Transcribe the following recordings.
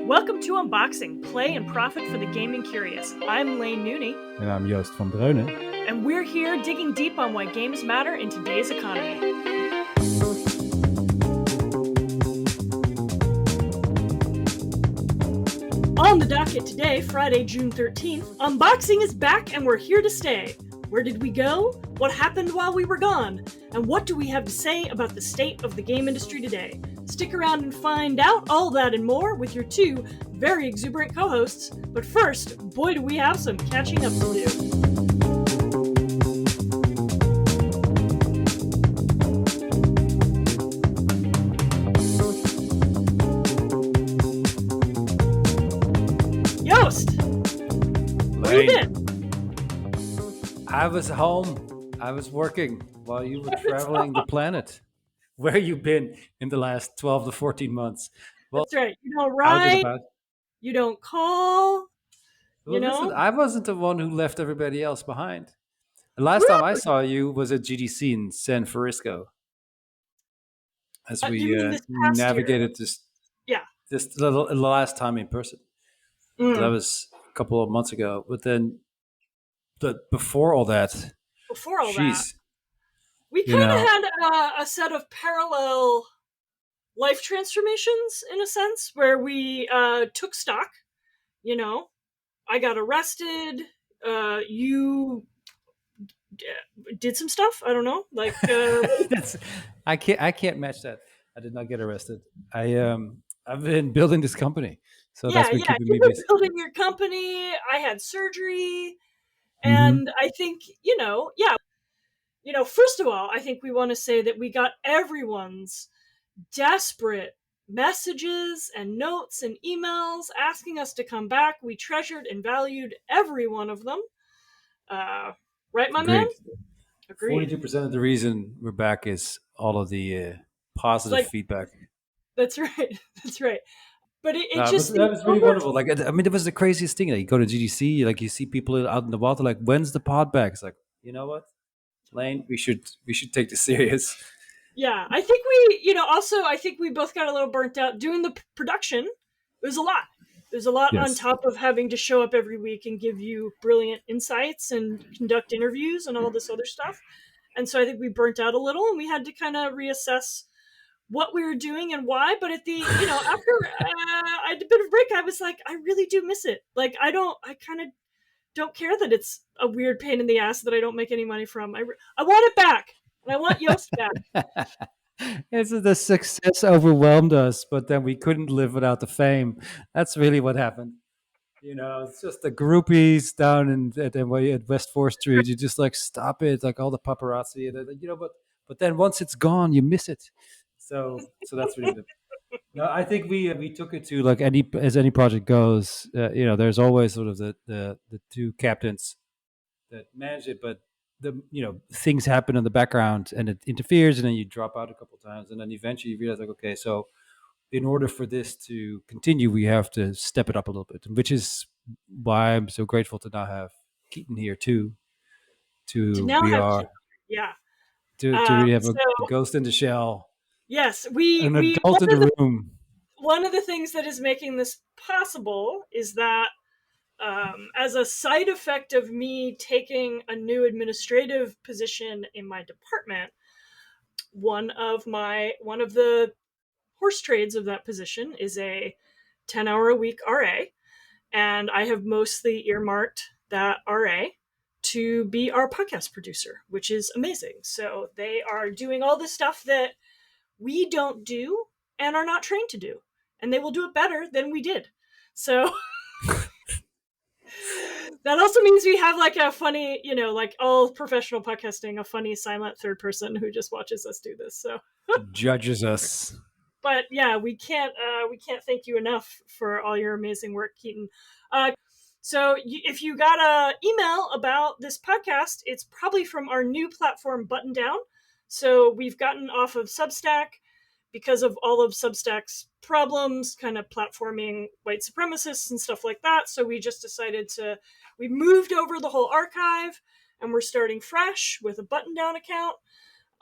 Welcome to Unboxing, Play and Profit for the Gaming Curious. I'm Laine Joost. En I'm Joost van Dreunen. And we're here digging deep on why games matter in today's economy. On the docket today, Friday, June 13th, Unboxing is back and we're here to stay. Where did we go? What happened while we were gone? And what do we have to say about the state of the game industry today? Stick around and find out all that and more with your two very exuberant co-hosts. But first, boy, do we have some catching up to do. Joost! Where you been? I was home. I was working while you were traveling the planet. Where you been in the last 12 to 14 months? Well, that's right. You don't write. You don't call. Well, listen, I wasn't the one who left everybody else behind. The last time I saw you was at GDC in San Francisco. As we navigated this the last time in person. Mm. That was a couple of months ago. But then before all that, we kind of had a set of parallel life transformations in a sense where we took stock. You know, I got arrested. You did some stuff. I don't know. Like I can't match that. I did not get arrested. I've been building this company, so that's been keeping me busy. Building your company. I had surgery, and I think first of all, I think we want to say that we got everyone's desperate messages and notes and emails asking us to come back. We treasured and valued every one of them. Right, my man? Agreed. 42% of the reason we're back is all of the positive feedback. That's right. That's right. But that was really wonderful. Like, I mean, it was the craziest thing. Like, you go to GDC, like you see people out in the wild, like, when's the pod back? It's like, you know what, Laine, we should take this serious. Yeah, I think I think we both got a little burnt out doing the production. It was a lot. There's a lot on top of having to show up every week and give you brilliant insights and conduct interviews and all this other stuff. And so I think we burnt out a little and we had to kind of reassess what we were doing and why. But at the, after I had a bit of a break, I was like, I really do miss it. Like, I kind of don't care that it's a weird pain in the ass that I don't make any money from. I want it back. And I want Joost back. The success overwhelmed us, but then we couldn't live without the fame. That's really what happened. It's just the groupies down at West 4th Street. You just like, stop it, like all the paparazzi, but then once it's gone, you miss it. So that's really good. No, I think we took it to like any project goes. There's always sort of the two captains that manage it, but things happen in the background and it interferes, and then you drop out a couple of times, and then eventually you realize, like, okay, so in order for this to continue, we have to step it up a little bit, which is why I'm so grateful to now have Keaton here too. To really have a ghost in the shell. Yes, an adult in the room. One of the things that is making this possible is that as a side effect of me taking a new administrative position in my department, one of the horse trades of that position is a 10-hour-a-week RA, and I have mostly earmarked that RA to be our podcast producer, which is amazing. So they are doing all the stuff that we don't do and are not trained to do, and they will do it better than we did. So that also means we have like a funny, like all professional podcasting, a funny silent third person who just watches us do this. So judges us. But yeah, we can't thank you enough for all your amazing work, Keaton. So if you got an email about this podcast, it's probably from our new platform, Button Down. So we've gotten off of Substack because of all of Substack's problems, kind of platforming white supremacists and stuff like that. So we just decided we moved over the whole archive, and we're starting fresh with a Button Down account.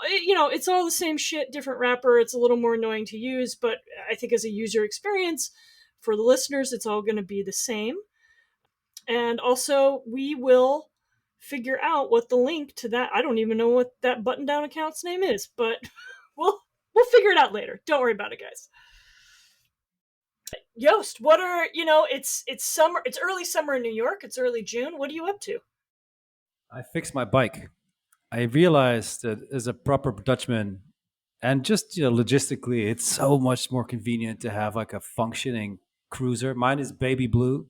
It's all the same shit, different wrapper. It's a little more annoying to use, but I think as a user experience, For the listeners, it's all going to be the same. And also, we will figure out what the link to that, I don't even know what that button down account's name is, but we'll we'll figure it out later. Don't worry about it, guys. Yost, what are, it's summer, it's early summer in New York, it's early June. What are you up to? I fixed my bike. I realized that as a proper Dutchman, and just logistically, it's so much more convenient to have like a functioning cruiser. Mine is baby blue,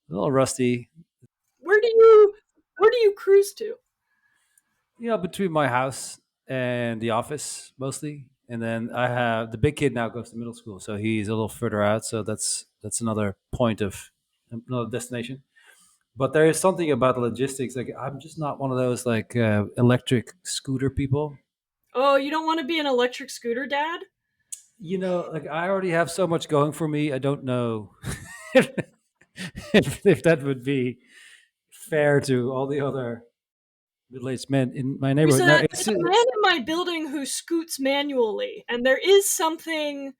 a little rusty. Where do you where do you cruise to? Between my house and the office mostly. And then I have the big kid now goes to middle school, so he's a little further out. So that's another point of another destination. But there is something about the logistics. Like I'm just not one of those like electric scooter people. Oh, you don't want to be an electric scooter dad? Like I already have so much going for me. I don't know if that would be fair to all the other middle-aged men in my There's neighborhood. a No, there's a man in my building who scoots manually, and there is something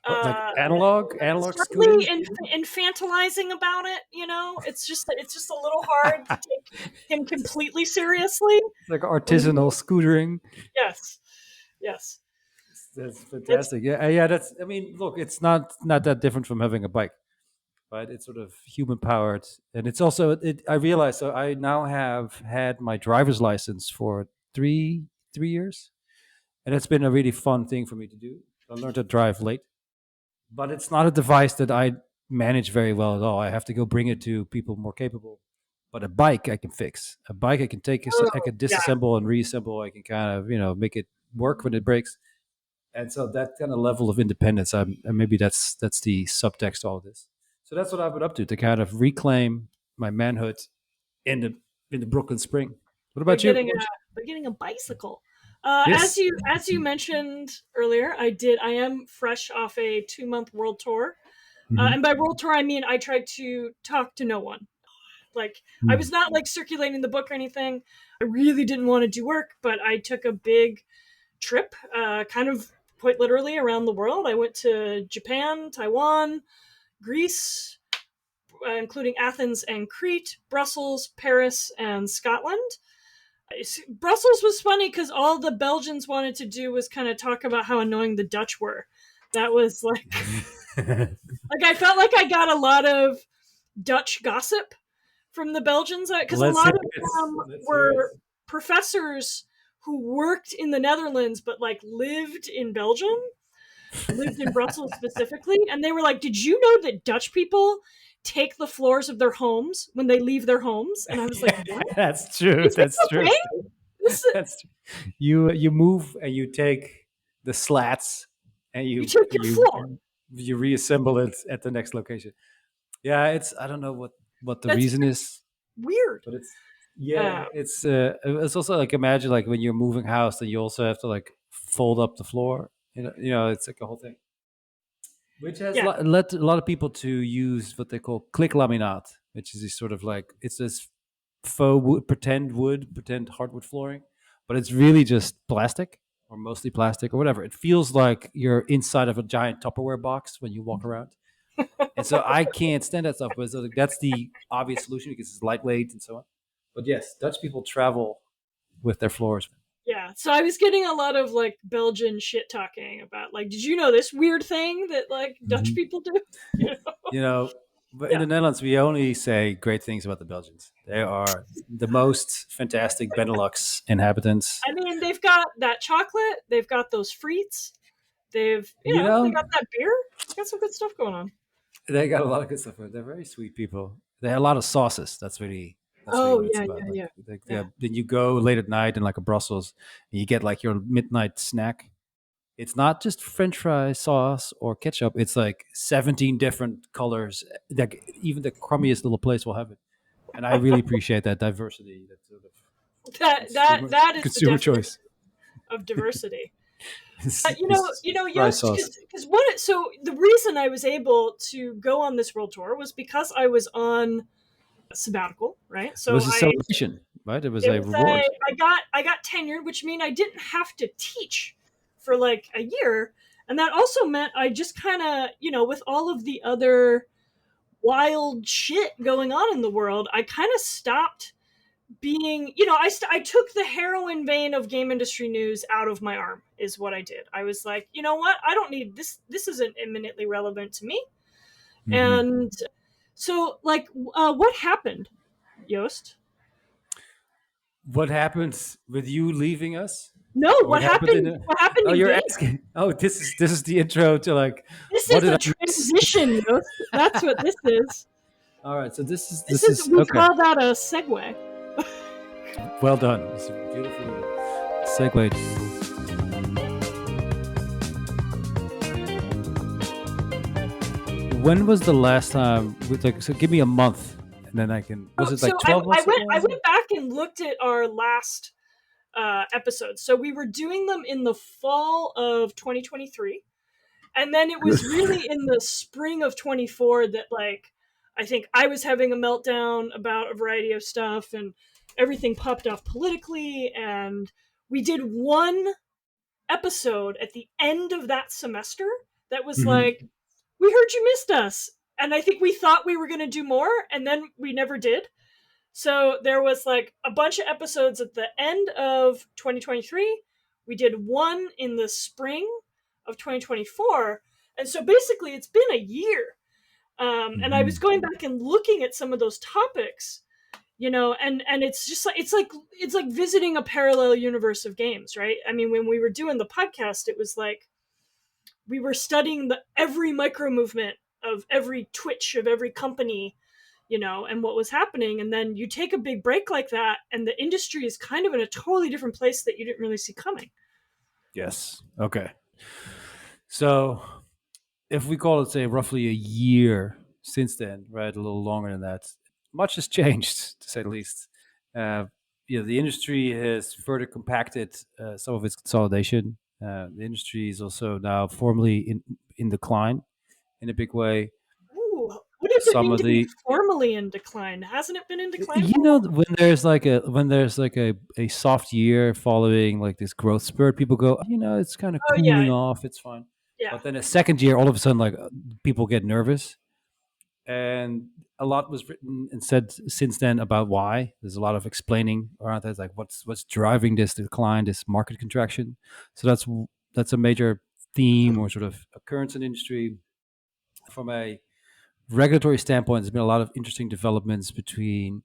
like uh analog slightly scooting. infantilizing about it. It's just a little hard to take him completely seriously. It's like When artisanal scootering. yes, yes, That's it's fantastic. Yeah, yeah. That's. I mean, look, it's not that different from having a bike, right? It's sort of human powered, and it's also. I realized. So I now have had my driver's license for three years, and it's been a really fun thing for me to do. I learned to drive late, but it's not a device that I manage very well at all. I have to go bring it to people more capable. But a bike I can fix. A bike I can take. I oh, can yeah, disassemble and reassemble. I can kind of make it work when it breaks. And so that kind of level of independence, and maybe that's the subtext to all of this. So that's what I've been up to kind of reclaim my manhood in the Brooklyn Spring. What you're about you? getting a you're getting a bicycle. As Yes. you mentioned earlier, I am fresh off a 2 month world tour. Hmm. And by world tour, I mean I tried to talk to no one. Like, I was not like circulating the book or anything. I really didn't want to do work, but I took a big trip, kind of quite literally around the world. I went to Japan, Taiwan, Greece, including Athens and Crete, Brussels, Paris, and Scotland. Brussels was funny because all the Belgians wanted to do was kind of talk about how annoying the Dutch were. That was like I felt like I got a lot of Dutch gossip from the Belgians because a Let's hear lot of it. them Let's hear it. were professors who worked in the Netherlands but like lived in Belgium, lived in Brussels specifically, and they were like, "Did you know that Dutch people take the floors of their homes when they leave their homes?" And I was like, "What? That's true. Is this That's true. okay? This That's true. You move and you take the slats and you you take your you floor? you reassemble it at the next location. Yeah, it's I don't know what the That's reason is, weird." but it's Uh, yeah, it's also like imagine like when you're moving house, then you also have to like fold up the floor. It's like a whole thing, which has yeah, led a lot of people to use what they call click laminate, which is this sort of like it's this faux wood, pretend hardwood flooring, but it's really just plastic or mostly plastic or whatever. It feels like you're inside of a giant Tupperware box when you walk around. And so I can't stand that stuff. But so that's the obvious solution because it's lightweight and so on. But yes, Dutch people travel with their floors. yeah. So I was getting a lot of like Belgian shit talking about like, did you know this weird thing that like Dutch Mhm. people do? You know? You know, but in Yeah. the Netherlands, we only say great things about the Belgians. They are the most fantastic Benelux inhabitants. I mean, they've got that chocolate. They've got those frites. You They got know, that beer. They got some good stuff going on. they got a lot of good stuff. They're very sweet people. They have a lot of sauces. That's really Oh what it's yeah, about. yeah, yeah, yeah. Then you go late at night in like a Brussels, and you get like your midnight snack. It's not just French fry sauce or ketchup. It's like 17 different colors. Like even the crummiest little place will have it. And I really appreciate that diversity, that sort of consumer That is the consumer definition choice. of diversity. This fry Yost, sauce. because what? So the reason I was able to go on this world tour was because I was on sabbatical, right? It So was a celebration, right? It was it a was reward. I got tenured, which means I didn't have to teach for like a year, And that also meant I just kind of, with all of the other wild shit going on in the world, I kind of stopped being, I took the heroin vein of game industry news out of my arm, is what I did. I was like, you know what? I don't need this. This isn't imminently relevant to me. Hmm. And so, like, what happened, Yost? What happened with you leaving us? No, Or what happened in the? What happened Oh, in you're game? asking. Oh, this is the intro to like, This what is did a I miss? transition, Yost. That's what this is. All right, so this is This this is, is we okay. call that a segue. Well done. It's a beautiful segue. When was the last time? Like, so give me a month, and then I can. Was it So like I, 12 months I ago? went back and looked at our last episodes. So we were doing them in the fall of 2023, and then it was really in the spring of 24 that, like, I think I was having a meltdown about a variety of stuff, and everything popped off politically, and we did one episode at the end of that semester that was Hmm. like, we heard you missed us, and I think we thought we were going to do more, and then we never did. So there was like a bunch of episodes at the end of 2023. We did one in the spring of 2024. And so basically it's been a year. And I was Hmm. going back and looking at some of those topics, and it's just like it's like visiting a parallel universe of games, right? I mean, when we were doing the podcast, it was like we were studying every micro movement of every twitch of every company, and what was happening. And then you take a big break like that, and the industry is kind of in a totally different place that you didn't really see coming. Yes. Okay. So if we call it, say, roughly a year since then, right, a little longer than that, much has changed to say the least. Uh, the industry has further compacted some of its consolidation. The industry is also now formally in decline in a big way. Ooh, what does it Some mean of to be the formally in decline? Hasn't it been in decline you for a know while? when there's like a soft year following like this growth spurt, people go, it's kind of Oh yeah, cooling off, it's fine. yeah. But then a second year, all of a sudden, like people get nervous, and a lot was written and said since then about why. There's a lot of explaining around that, like what's driving this decline, this market contraction. So that's a major theme or sort of occurrence in the industry. From a regulatory standpoint, there's been a lot of interesting developments between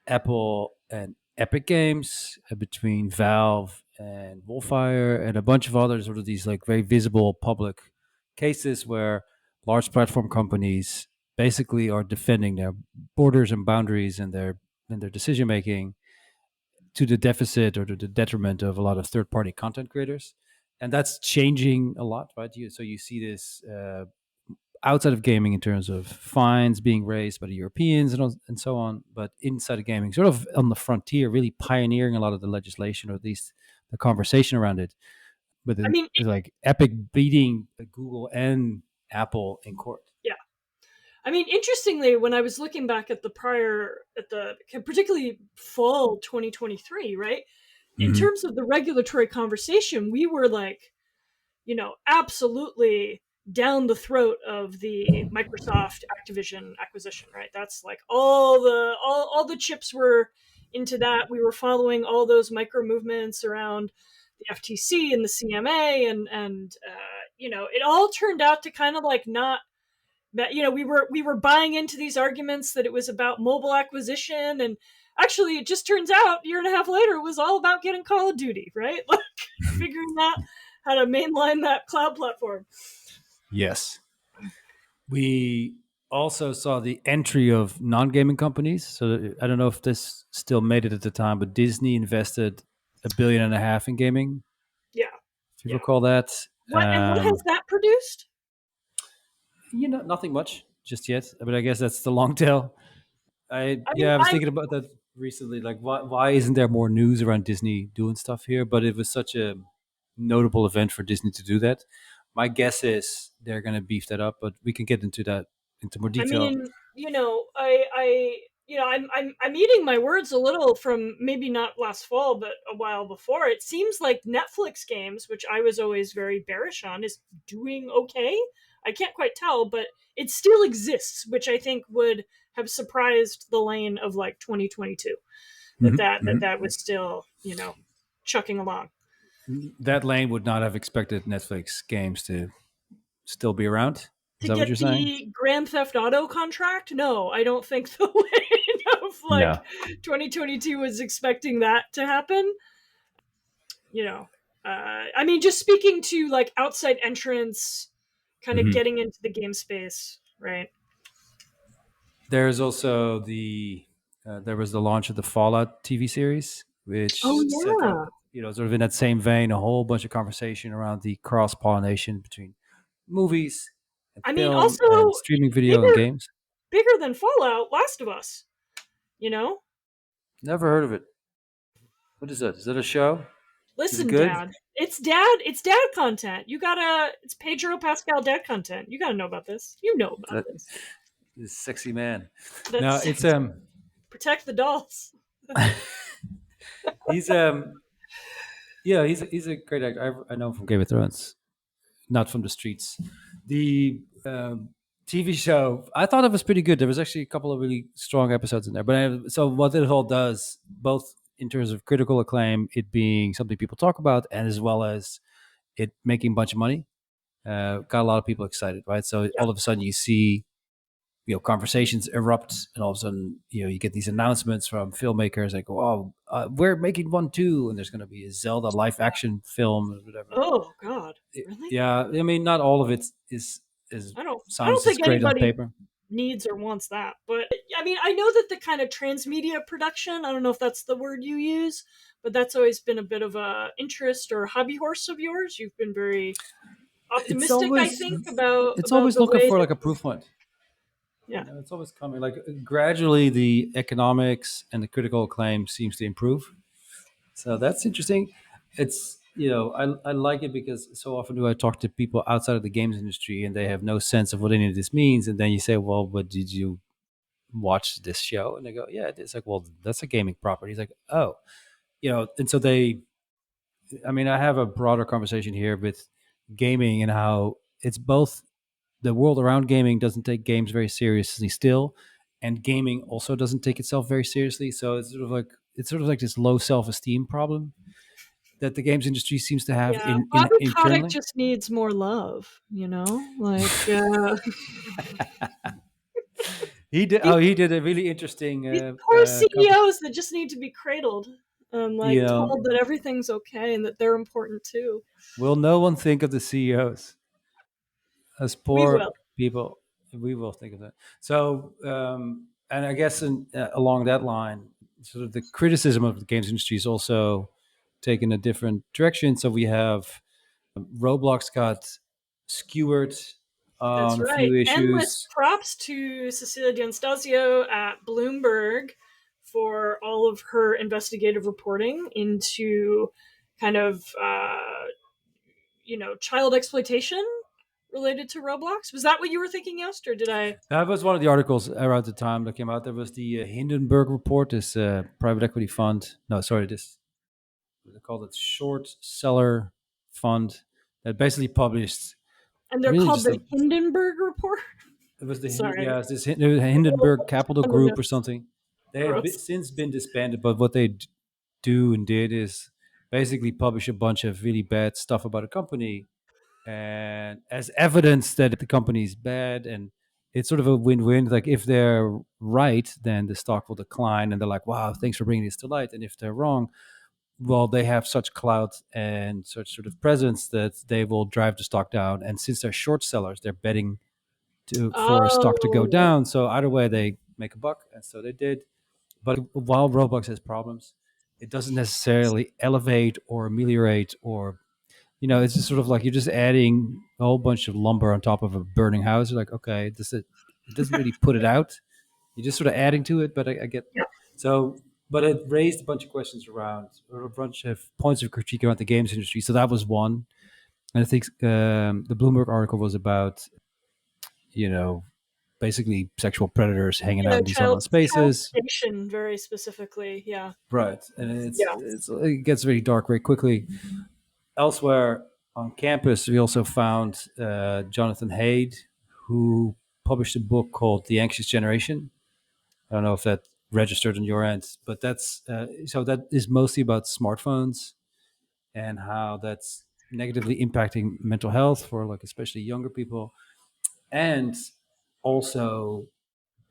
Apple and Epic Games, between Valve and Wolfire, and a bunch of other sort of these like very visible public cases where large platform companies basically are defending their borders and boundaries and their decision making to the deficit or to the detriment of a lot of third party content creators. And that's changing a lot, right? So you see this outside of gaming in terms of fines being raised by the Europeans and so on, but inside of gaming, sort of on the frontier, really pioneering a lot of the legislation, or at least the conversation around it. But I then mean, it's like Epic beating Google and Apple in court. yeah. I mean, interestingly, when I was looking back at the particularly fall 2023, right? In Hmm. terms of the regulatory conversation, we were like, absolutely down the throat of the Microsoft Activision acquisition, right? That's like all the chips were into that. We were following all those micro movements around the FTC and the CMA, and it all turned out to kind of like not that, we were buying into these arguments that it was about mobile acquisition, and actually it just turns out a year and a half later it was all about getting Call of Duty, right? Like figuring out how to mainline that cloud platform. Yes. We also saw the entry of non-gaming companies. So I don't know if this still made it at the time, but Disney invested 1.5 billion in gaming. Yeah, If you yeah. recall that, What has that produced? nothing much just yet. But I guess that's the long tail. I mean, Yeah, I was thinking about that recently. Like, why isn't there more news around Disney doing stuff here? But it was such a notable event for Disney to do that. My guess is they're going to beef that up, but we can get into that into more I detail. mean, I'm eating my words a little from maybe not last fall, but a while before. It seems like Netflix games, which I was always very bearish on, is doing okay. I can't quite tell, but it still exists, which I think would have surprised the Laine of like 2022 that was still chucking along. That Lane would not have expected Netflix games to still be around. Is To that what you're get saying? the Grand Theft Auto contract? No, I don't think the Laine of like No. 2022 was expecting that to happen. you know I mean, just speaking to like outside entrants kind of Mhm. getting into the game space, right? There's also there was the launch of the Fallout TV series, which Oh set up, yeah. sort of in that same vein, a whole bunch of conversation around the cross pollination between movies and I mean, film also and streaming video and bigger games. bigger than Fallout, Last of Us, you know Never heard of it. What is that? Is that a show? Is it listen, good? dad, it's dad content. It's Pedro Pascal dad content. You gotta know about this. You know about That this. is sexy man. No, That's it's protect the dolls. he's yeah, he's a great actor. I know him from Game of Thrones, not from the streets. The TV show, I thought it was pretty good. There was actually a couple of really strong episodes in there. But so what it all does, both in terms of critical acclaim, it being something people talk about, and as well as it making a bunch of money, got a lot of people excited, right? So Yeah. all of a sudden you see conversations erupt, and all of a sudden you get these announcements from filmmakers like, oh, we're making one too, and there's going to be a Zelda live action film or whatever. Oh God, really? Yeah, I mean, not all of it is I don't sounds as think great on anybody paper. needs or wants that. But I mean, I know that the kind of transmedia production, I don't know if that's the word you use, but that's always been a bit of a interest or hobby horse of yours. You've been very it's optimistic, I always think, about it's about always the looking way for that like a proof point. yeah. It's always coming. Like gradually, the economics and the critical acclaim seems to improve. So that's interesting. It's I like it because so often do I talk to people outside of the games industry and they have no sense of what any of this means, and then you say, well, but did you watch this show? And they go, yeah. It's like, well, that's a gaming property. It's like, oh, and so they, I mean, I have a broader conversation here with gaming and how it's both the world around gaming doesn't take games very seriously still, and gaming also doesn't take itself very seriously. So it's sort of like this low self-esteem problem that the games industry seems to have Yeah, in Bobby Kotick internally. just needs more love, like He did. these, Oh, he did a really interesting these poor conversation. CEOs that just need to be cradled and You like know, told that everything's okay and that they're important too. will no one think of the CEOs as We poor will. people? We will think of that. So, and I guess along that line, sort of the criticism of the games industry is also taken a different direction. So we have Roblox got skewered That's on a right. few Endless issues. props to Cecilia D'Anastasio at Bloomberg for all of her investigative reporting into kind of child exploitation related to Roblox. Was that what you were thinking, Yost, or did I? That was one of the articles around the time that came out. There was the Hindenburg report, this private equity fund. No, sorry, this they called it short seller fund that basically published And they're really called just the a. Hindenburg Report. It was Sorry, yeah, it's this Hindenburg Capital on the Group or nose. something. They have Gross. since been disbanded, but what they do and did is basically publish a bunch of really bad stuff about a company and as evidence that the company is bad, and it's sort of a win-win. Like if they're right, then the stock will decline and they're like, wow, thanks for bringing this to light. And if they're wrong, well, they have such clout and such sort of presence that they will drive the stock down. And since they're short sellers, they're betting for a stock to go Oh, down. So either way, they make a buck, and so they did. But while Roblox has problems, it doesn't necessarily elevate or ameliorate, or it's just sort of like you're just adding a whole bunch of lumber on top of a burning house. You're like, okay, it doesn't really put it out. You're just sort of adding to it. But I get yeah. so. But it raised a bunch of questions around, or a bunch of points of critique around the games industry. So that was one. And I think the Bloomberg article was about, you know, basically sexual predators hanging out Yeah, in these online child spaces. station very specifically. Yeah. Right, and Yeah. it gets very dark very quickly. Elsewhere on campus, we also found Jonathan Haidt, who published a book called The Anxious Generation. I don't know if that registered on your end, but that's so that is mostly about smartphones and how that's negatively impacting mental health for like especially younger people, and also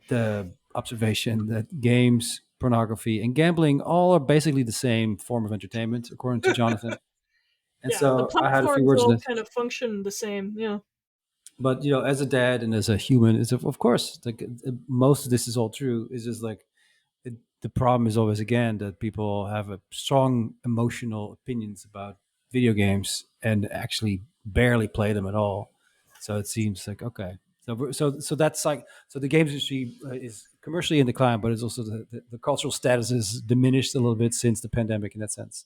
the observation that games, pornography, and gambling all are basically the same form of entertainment, according to Jonathan. And Yeah. The so I had a few platforms words on all it. kind of function the same. Yeah. But as a dad and as a human, it's of course like most of this is all true. It's just like the problem is always again that people have a strong emotional opinions about video games and actually barely play them at all. So it seems like okay. So that's like so the games industry is commercially in decline, but it's also the cultural status is diminished a little bit since the pandemic in that sense.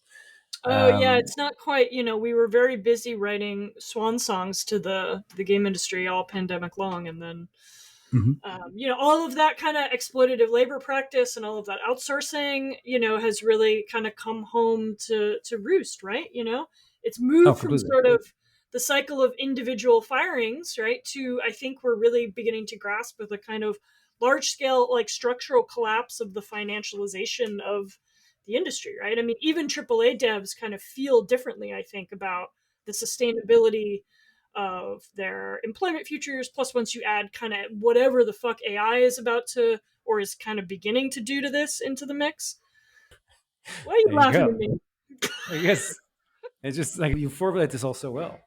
Oh yeah, Um, it's not quite. We were very busy writing swan songs to the game industry all pandemic long, and then mhm. all of that kind of exploitative labor practice and all of that outsourcing, has really kind of come home to roost, right? It's Oh, moved from completely. sort of the cycle of individual firings, right, to I think we're really beginning to grasp with a kind of large scale, like structural collapse of the financialization of the industry, right? I mean, even AAA devs kind of feel differently, I think, about the sustainability of their employment futures. Plus, once you add kind of whatever the fuck AI is about to or is kind of beginning to do to this into the mix. Why are you There you laughing at go. me? I guess it's just like you formulate this all so well.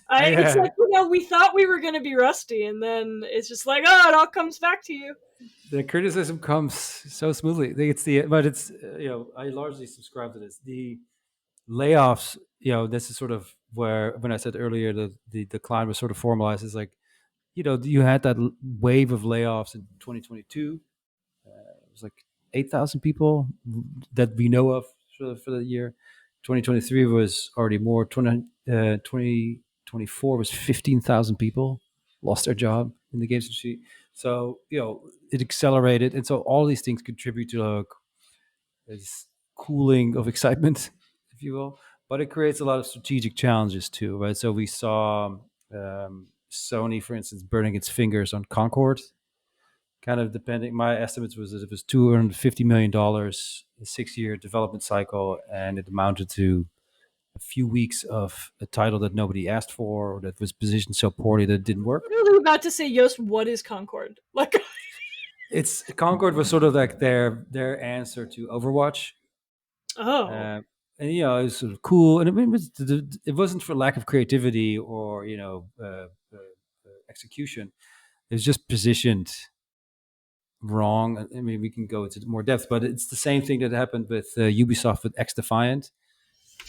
It's I like, we thought we were going to be rusty, and then it's just like, oh, it all comes back to you. the criticism comes so smoothly. I think it's the but it's I largely subscribe to this. The layoffs, this is sort of where when I said earlier the decline was sort of formalized. Is like you had that wave of layoffs in 2022. It was like 8,000 people that we know of for the year. 2023 was already more. 2024 was 15,000 people lost their job in the games industry. So, it accelerated. And so all these things contribute to this cooling of excitement, if you will. But it creates a lot of strategic challenges too, right? So we saw Sony, for instance, burning its fingers on Concord, kind of depending. My estimates was that it was $250 million, a 6-year development cycle, and it amounted to a few weeks of a title that nobody asked for or that was positioned so poorly that it didn't work. Really about to say, Yost, what is Concord? Like, It's Concord was sort of like their answer to Overwatch. oh, Uh, and it was sort of cool, and I mean, it wasn't for lack of creativity or execution. It was just positioned wrong. I mean, we can go into more depth, but it's the same thing that happened with Ubisoft with X Defiant.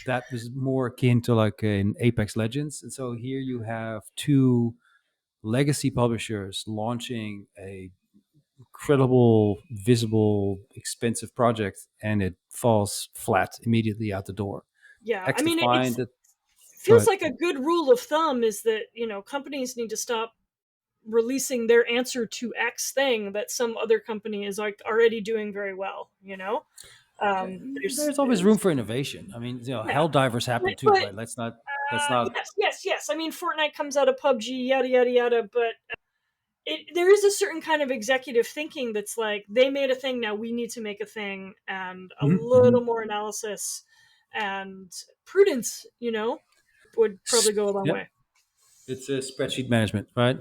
That was more akin to like an Apex Legends, and so here you have two legacy publishers launching a incredible, visible, expensive project, and it falls flat immediately out the door. yeah. X I mean, it Defiant. Go feels ahead. like a good rule of thumb is that, companies need to stop releasing their answer to X thing that some other company is like already doing very well. There's, There's always room for innovation. I mean, yeah, hell divers happen too, but right? Let's not. yes. I mean, Fortnite comes out of PUBG, yada yada yada. But there is a certain kind of executive thinking that's like they made a thing, now we need to make a thing, and a Mhm, mhm. little more analysis and prudence, would probably go a long Yep. way. It's a spreadsheet management, right?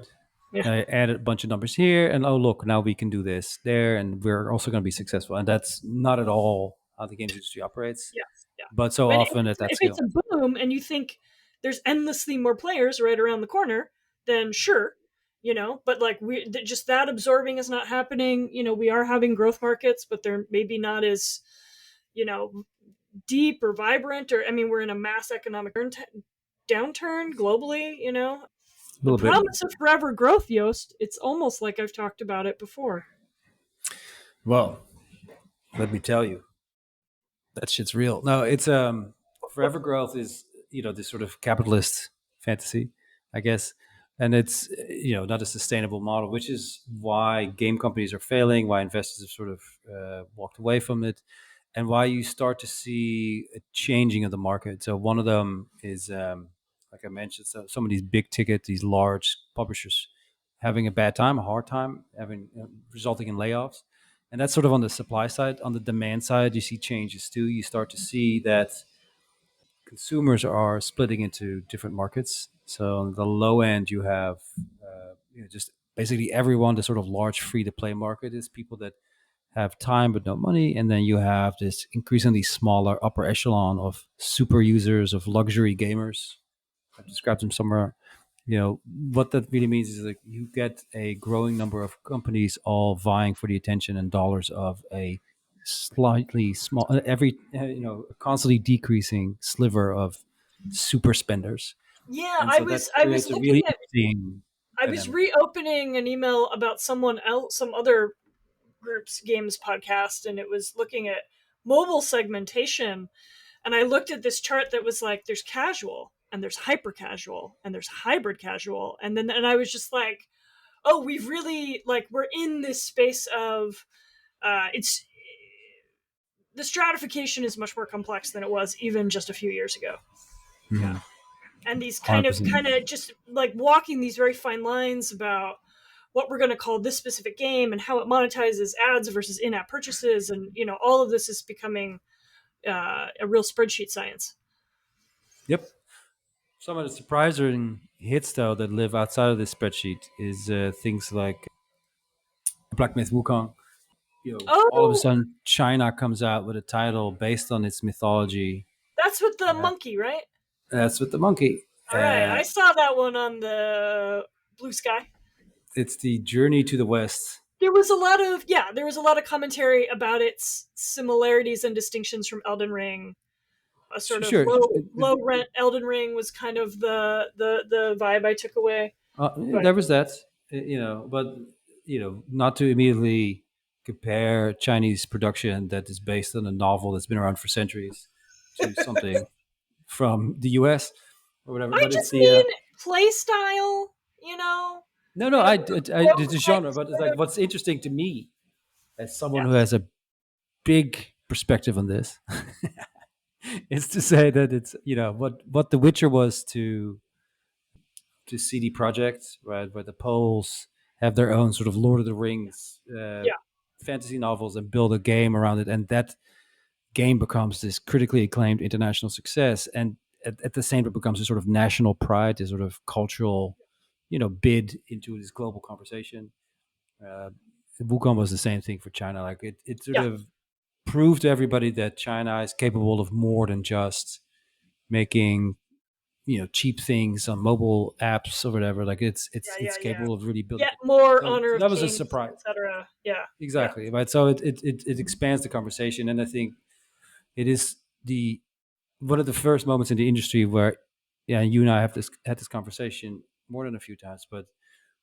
Yeah, I added a bunch of numbers here, and oh look, now we can do this there, and we're also going to be successful. And that's not at all how the games industry operates, yeah, yeah. but so And often at that if it's scale. a boom and you think there's endlessly more players right around the corner, then sure, But like just that absorbing is not happening. We are having growth markets, but they're maybe not as you know deep or vibrant. Or I mean, we're in a mass economic downturn globally. A The little bit. promise of forever growth, Yost. It's almost like I've talked about it before. Well, let me tell you, that shit's real. No, it's forever growth is this sort of capitalist fantasy, I guess. and it's not a sustainable model, which is why game companies are failing, why investors have sort of walked away from it, and why you start to see a changing of the market. So one of them is, like I mentioned, so some of these big ticket, these large publishers having a bad time, a hard time, having resulting in layoffs, and that's sort of on the supply side. On the demand side, you see changes too. You start to see that consumers are splitting into different markets. So on the low end, you have just basically everyone. The sort of large free to play market is people that have time but no money, and then you have this increasingly smaller upper echelon of super users, of luxury gamers. I've described them somewhere. What that really means is like you get a growing number of companies all vying for the attention and dollars of a slightly small, every constantly decreasing sliver of super spenders, Yeah, and so that I was creates a looking really at interesting I was dynamic. reopening an email about someone else, some other group's games podcast, and it was looking at mobile segmentation. And I looked at this chart that was like, there's casual, and there's hyper casual, and there's hybrid casual, and I was just like, oh, we've really like we're in this space of it's the stratification is much more complex than it was even just a few years ago. Yeah, Mm-hmm. and these kind of 100%. just like walking these very fine lines about what we're going to call this specific game and how it monetizes ads versus in-app purchases, and all of this is becoming a real spreadsheet science. Yep. Some of the surprising hits, though, that live outside of this spreadsheet is things like Black Myth Wukong. All of a Oh, sudden, China comes out with a title based on its mythology. that's with the Uh, monkey, right? that's with the monkey. All right, I saw that one on the Blue Sky. It's the journey to the West. There was a lot of there was a lot of commentary about its similarities and distinctions from Elden Ring. A sort of Sure. low rent Elden Ring was kind of the vibe I took away. But There was that, but not to immediately compare Chinese production that is based on a novel that's been around for centuries to something from the U.S. or whatever. I But it's just the mean play style, you know, no, no, and it's a genre. But it's like what's interesting to me as someone who yes, has a big perspective on this is to say that it's what The Witcher was to CD Projekt, right, where the Poles have their own sort of Lord of the Rings yeah, fantasy novels and build a game around it, and that game becomes this critically acclaimed international success, and at the same time becomes a sort of national pride, this sort of cultural, bid into this global conversation. Uh, Wukong was the same thing for China. Like it sort yeah, of proved to everybody that China is capable of more than just making cheap things on mobile apps or whatever. Like it's yeah. capable of really building. Yet more So Honor of that was a Kings, surprise. etc. Yeah, yeah, Exactly, right. So it expands the conversation, and I think it is the one of the first moments in the industry where, yeah, you and I have had this conversation more than a few times, but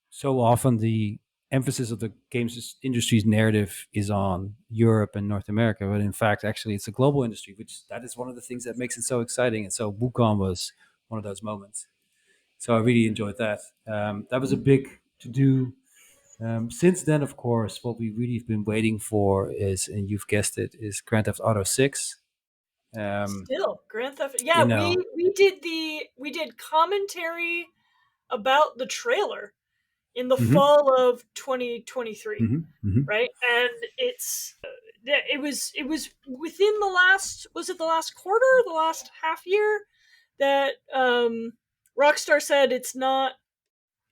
so often the emphasis of the games industry's narrative is on Europe and North America, but in fact, actually, it's a global industry, which that is one of the things that makes it so exciting. And so Wukong was one of those moments. So I really enjoyed that. That was a big to do. Since then, of course, what we really have been waiting for is, and you've guessed it, is Grand Theft Auto 6. Um, still Grand Theft. you Yeah, know, we did commentary about the trailer in the hmm fall of 2023, hmm hmm right? And it was within the last, was it the last quarter, the last half year, that Rockstar said it's not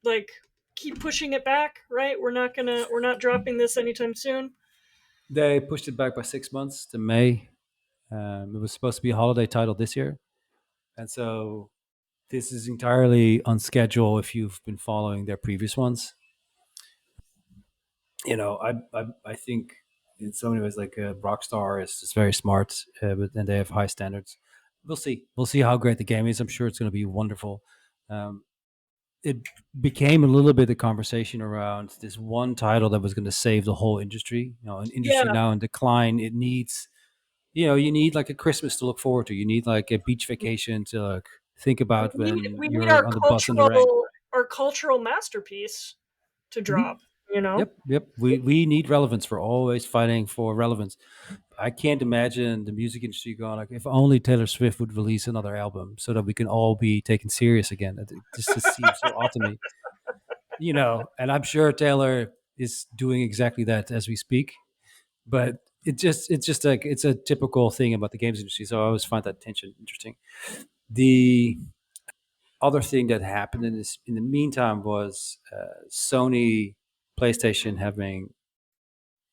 like keep pushing it back, right? We're not dropping this anytime soon. they pushed it back by 6 months to May. It was supposed to be a holiday title this year, and so this is entirely on schedule. If you've been following their previous ones, I think in so many ways, like Rockstar is just very smart, and they have high standards. We'll see. We'll see how great the game is. I'm sure it's going to be wonderful. Um, it became a little bit of conversation around this one title that was going to save the whole industry. An industry Yeah, now in decline. It needs, you need like a Christmas to look forward to. You need like a beach vacation to like think about when we need you're our on the bus in the rain. our cultural masterpiece to Mhm. drop, you know? Yep, yep. We need relevance. We're always fighting for relevance. I can't imagine the music industry going like, if only Taylor Swift would release another album so that we can all be taken serious again. It just seems so odd to me, And I'm sure Taylor is doing exactly that as we speak. But it's just like it's a typical thing about the games industry. So I always find that tension interesting. The other thing that happened in the meantime was Sony, PlayStation having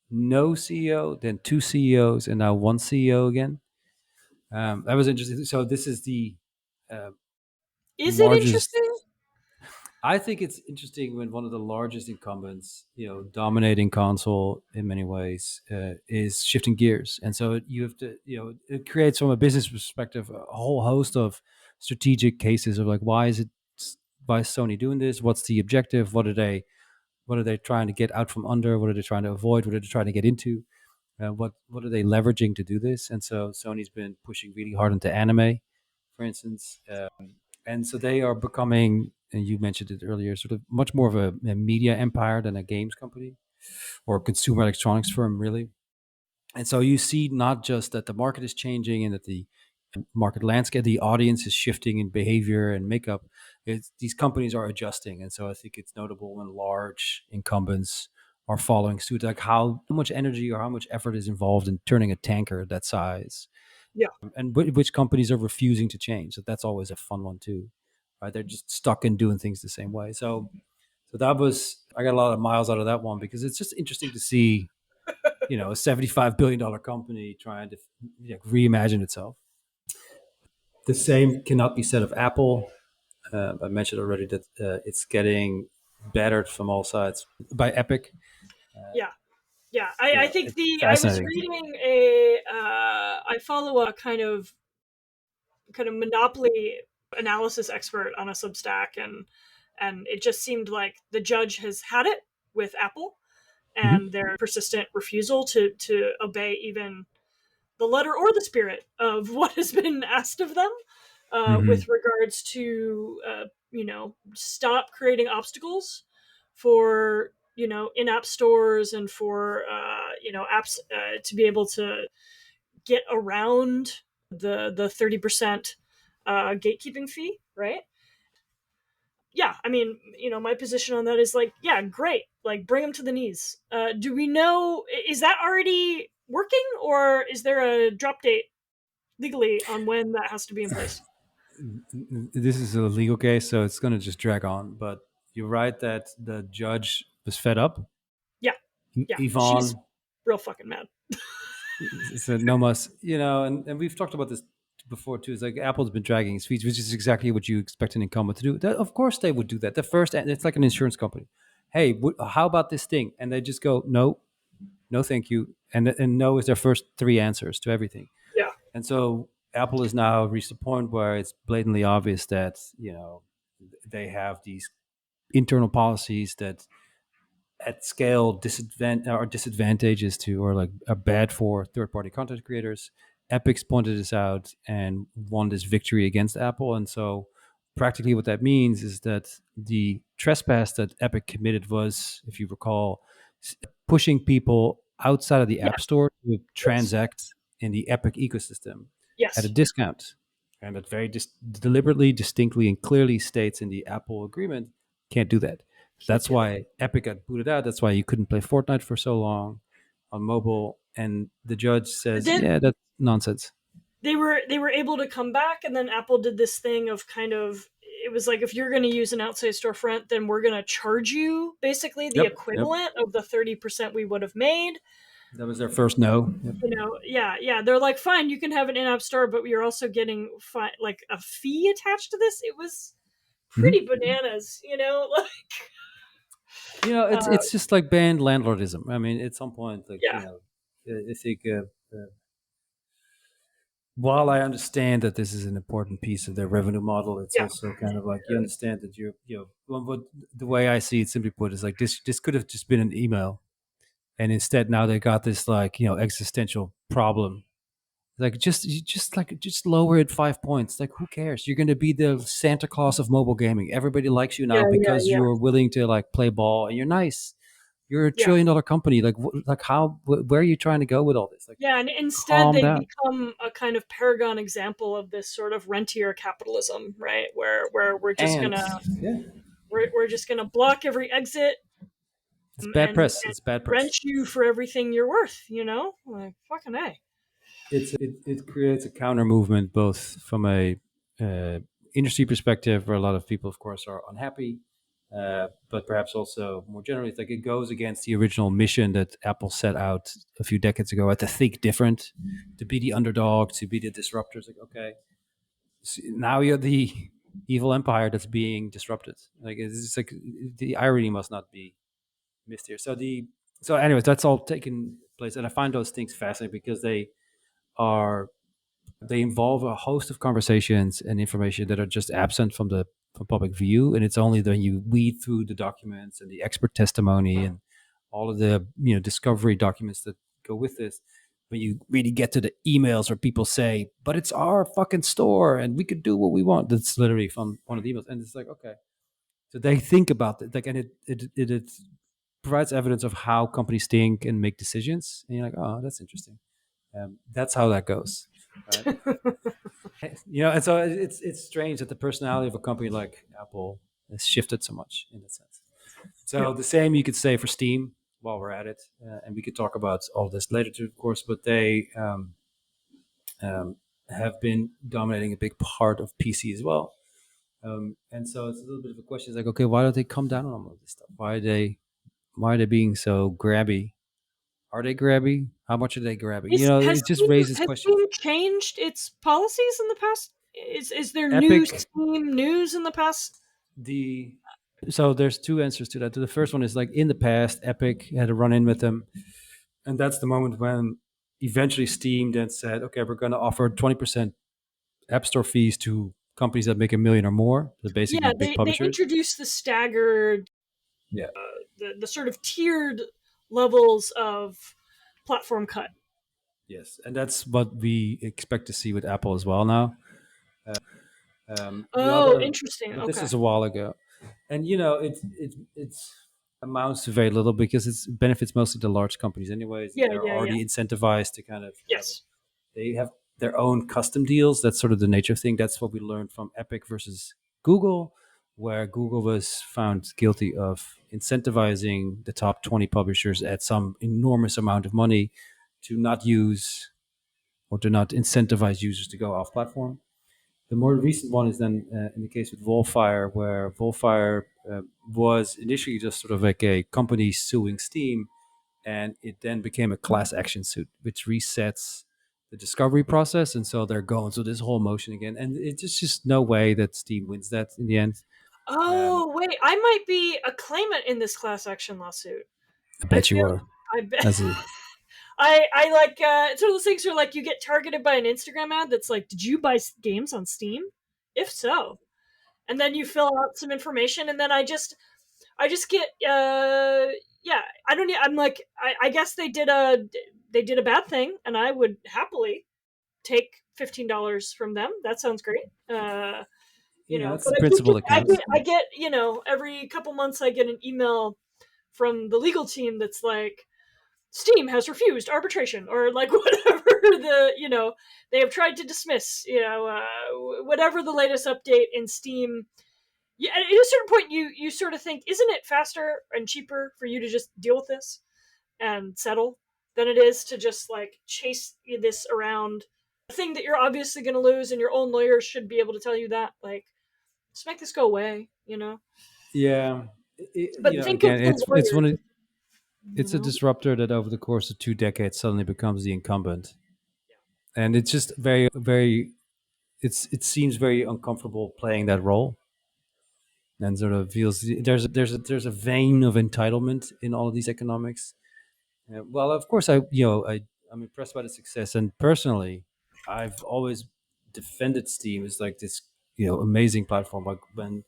no CEO, then two CEOs, and now one CEO again. That was interesting. So this is the uh, Is it largest. interesting? I think it's interesting when one of the largest incumbents, dominating console in many ways, is shifting gears, and so you have to, it creates from a business perspective a whole host of strategic cases of like, why is Sony doing this? What's the objective? What are they trying to get out from under? What are they trying to avoid? What are they trying to get into? What are they leveraging to do this? And so Sony's been pushing really hard into anime, for instance, and so they are becoming. And you mentioned it earlier, sort of much more of a media empire than a games company or a consumer electronics firm, really. And so you see not just that the market is changing and that the market landscape, the audience is shifting in behavior and makeup. These companies are adjusting, and so I think it's notable when large incumbents are following suit. Like how much energy or how much effort is involved in turning a tanker that size, Yeah. and which companies are refusing to change. So that's always a fun one too, right? They're just stuck in doing things the same way. So that was I got a lot of miles out of that one because it's just interesting to see a $75 billion company trying to reimagine itself. The same cannot be said of Apple. I mentioned already that it's getting battered from all sides by Epic. Yeah. Yeah. I think It's I was fascinating. reading I follow a kind of monopoly analysis expert on a Substack, and it just seemed like the judge has had it with Apple Mm-hmm. and their persistent refusal to obey even the letter or the spirit of what has been asked of them, Mm-hmm. with regards to stop creating obstacles for in-app stores and for apps to be able to get around the 30% gatekeeping fee, right? Yeah, I mean, my position on that is like, yeah, great, like bring them to the knees. Do we know, is that already working, or is there a drop date legally on when that has to be in place? This is a legal case, so it's going to just drag on. But you're right that the judge was fed up. Yeah, yeah, she's Yvonne real fucking mad. said, "No mas," and we've talked about this before too. It's like Apple's been dragging its feet, which is exactly what you expect an incumbent to do. Of course, they would do that. The first, it's like an insurance company. Hey, how about this thing? And they just go, no, no, thank you, and no is their first three answers to everything. Yeah, And so Apple has now reached a point where it's blatantly obvious that they have these internal policies that at scale are disadvantages to or like are bad for third-party content creators. Epic's pointed this out and won this victory against Apple, and so practically what that means is that the trespass that Epic committed was, if you recall, pushing people outside of the yeah, App Store to yes, transact in the Epic ecosystem at a yes, discount, and that very deliberately, distinctly, and clearly states in the Apple agreement can't do that. can't That's do that. why Epic got booted out. That's why you couldn't play Fortnite for so long on mobile. And the judge But says, then "Yeah, that's nonsense." they were able to come back, and then Apple did this thing of kind of, it was like, if you're going to use an outside storefront, then we're going to charge you basically the Yep, yep. equivalent of the 30% we would have made. That was their first no. Yep. Yeah, yeah, they're like, fine, you can have an in-app store, but you're also getting like a fee attached to this. It was pretty Mhm. bananas, like uh, It's just like banned landlordism. I mean, at some point, like yeah, I think while I understand that this is an important piece of their revenue model, it's yeah, also kind of like you understand that the way I see it, simply put, is like this could have just been an email, and instead now they got this like existential problem Like just lower it 5 points. Like who cares? You're gonna be the Santa Claus of mobile gaming. Everybody likes you Yeah, now yeah, because yeah, you're willing to like play ball and you're nice. You're a yeah. $1 trillion company. Like how where are you trying to go with all this? Like Yeah, and instead calm they down. become a kind of paragon example of this sort of rentier capitalism, right? Where And yeah, we're just gonna block every exit, it's bad press. and It's bad press. rent you for everything you're worth. Like fucking a. It creates a counter movement both from a uh, industry perspective, where a lot of people, of course, are unhappy, but perhaps also more generally, it's like it goes against the original mission that Apple set out a few decades ago, to think different, to be the underdog, to be the disruptors. Like, okay, now you're the evil empire that's being disrupted. Like it's like the irony must not be missed here. So anyways, that's all taken place, and I find those things fascinating because are they involve a host of conversations and information that are just absent from public view, and it's only when you weed through the documents and the expert testimony and all of the discovery documents that go with this, when you really get to the emails where people say, "But it's our fucking store and we could do what we want." That's literally from one of the emails, and it's like, okay, so they think about it, like, and it provides evidence of how companies think and make decisions, and you're like, oh, that's interesting. That's how that goes, right? And so it's strange that the personality of a company like Apple has shifted so much in that sense. Yeah. So the same you could say for Steam while we're at it, and we could talk about all this later too, of course. But they um, have been dominating a big part of PC as well. And so it's a little bit of a question. It's like, okay, why don't they come down on all of this stuff? Why are they being so grabby? Are they grabby? How much are they grabbing? It just raises Has questions. Steam changed its policies in the past? Is there new Epic, Steam news in the past? the so there's two answers to that. The first one is, like, in the past, Epic had a run in with them, and that's the moment when eventually Steam then said, "Okay, we're going to offer 20% App Store fees to companies that make a million or more." So basically, Yeah, big they publishers. introduced the staggered, Yeah. the sort of tiered levels of platform cut. Yes, and that's what we expect to see with Apple as well now. The Oh, other, interesting. but this Okay. is a while ago, and it's amounts to very little because it benefits mostly the large companies anyways. Yeah, They're yeah, yeah. already incentivized to kind of Yes. they have their own custom deals. That's sort of the nature of thing. That's what we learned from Epic versus Google, where Google was found guilty of incentivizing the top 20 publishers at some enormous amount of money to not use or to not incentivize users to go off platform. The more recent one is then in the case with Volfire, where Volfire was initially just sort of like a company suing Steam, and it then became a class action suit, which resets the discovery process, and so they're going through this whole motion again, and it's just no way that Steam wins that in the end. Um, Oh, wait, I might be a claimant in this class action lawsuit. I I bet feel you are. I bet As a, I like it's one of those things where like you get targeted by an Instagram ad that's like, "Did you buy games on Steam? If so." And then you fill out some information and then I just get yeah, I don't I'm like I guess they did a bad thing and I would happily take $15 from them. That sounds great. that's But the principle that counts. I get, every couple months I get an email from the legal team that's like, Steam has refused arbitration, or like whatever they have tried to dismiss, whatever the latest update in Steam. Yeah, at a certain point, you sort of think, isn't it faster and cheaper for you to just deal with this and settle than it is to just like chase this around a thing that you're obviously going to lose, and your own lawyers should be able to tell you that, like, just make this go away. Yeah, But think of again, the it's one of lawyers, you it's a know. disruptor that over the course of 2 decades suddenly becomes the incumbent, and it's just very very it seems very uncomfortable playing that role, and sort of feels there's a vein of entitlement in all of these economics. Well, of course, I'm impressed by the success, and personally, I've always defended Steam as like this amazing platform. Like when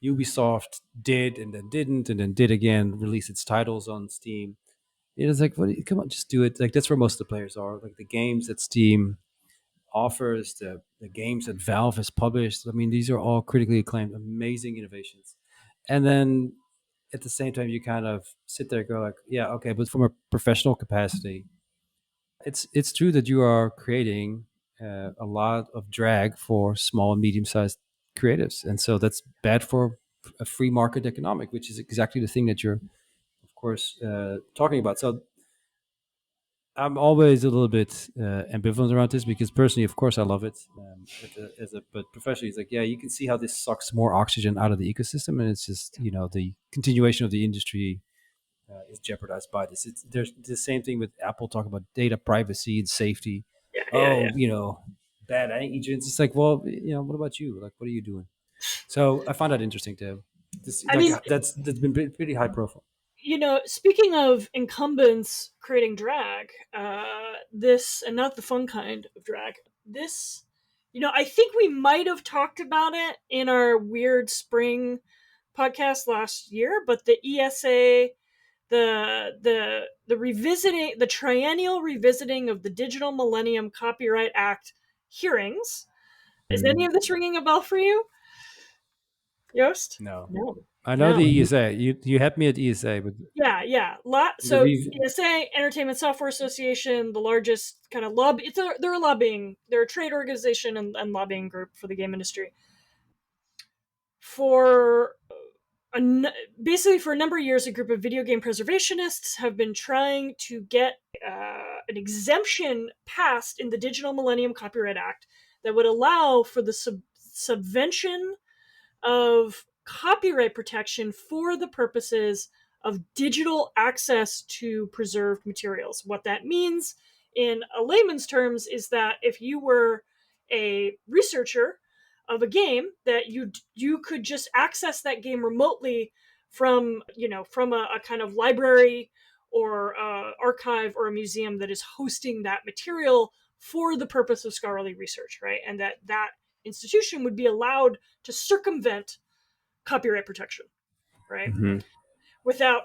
Ubisoft did and then didn't and then did again release its titles on Steam, it is like, come on, just do it. Like that's where most of the players are. Like the games at Steam offers, the games that Valve has published. I mean, these are all critically acclaimed, amazing innovations. And then at the same time, you kind of sit there and go like, yeah, okay, but from a professional capacity, it's true that you are creating a lot of drag for small and medium sized creatives, and so that's bad for a free market economic, which is exactly the thing that you're, of course, talking about. So I'm always a little bit ambivalent around this because personally, of course, I love it. But professionally, it's like, yeah, you can see how this sucks more oxygen out of the ecosystem, and it's just the continuation of the industry is jeopardized by this. There's the same thing with Apple talking about data privacy and safety. Yeah, yeah, yeah. Oh, bad agents. It's like, well, what about you? Like, what are you doing? So I find that interesting too. This I like mean, that's been pretty high profile. speaking of incumbents creating drag, this, and not the fun kind of drag, this, I think we might have talked about it in our weird spring podcast last year, but the ESA, the revisiting, the triennial revisiting of the Digital Millennium Copyright Act hearings. Is any Mhm. of this ringing a bell for you, Yost? No, No. I know No. the ESA. You had me at ESA, but Yeah, yeah. the So ESA, Entertainment Software Association, the largest kind of lobby. They're a lobbying. They're a trade organization and lobbying group for the game industry. For a, basically for a number of years, a group of video game preservationists have been trying to get an exemption passed in the Digital Millennium Copyright Act that would allow for the subvention of copyright protection for the purposes of digital access to preserved materials. What that means in a layman's terms is that if you were a researcher of a game, that you could just access that game remotely from from a kind of library or archive or a museum that is hosting that material for the purpose of scholarly research, right? And that institution would be allowed to circumvent copyright protection, right? Mhm. Without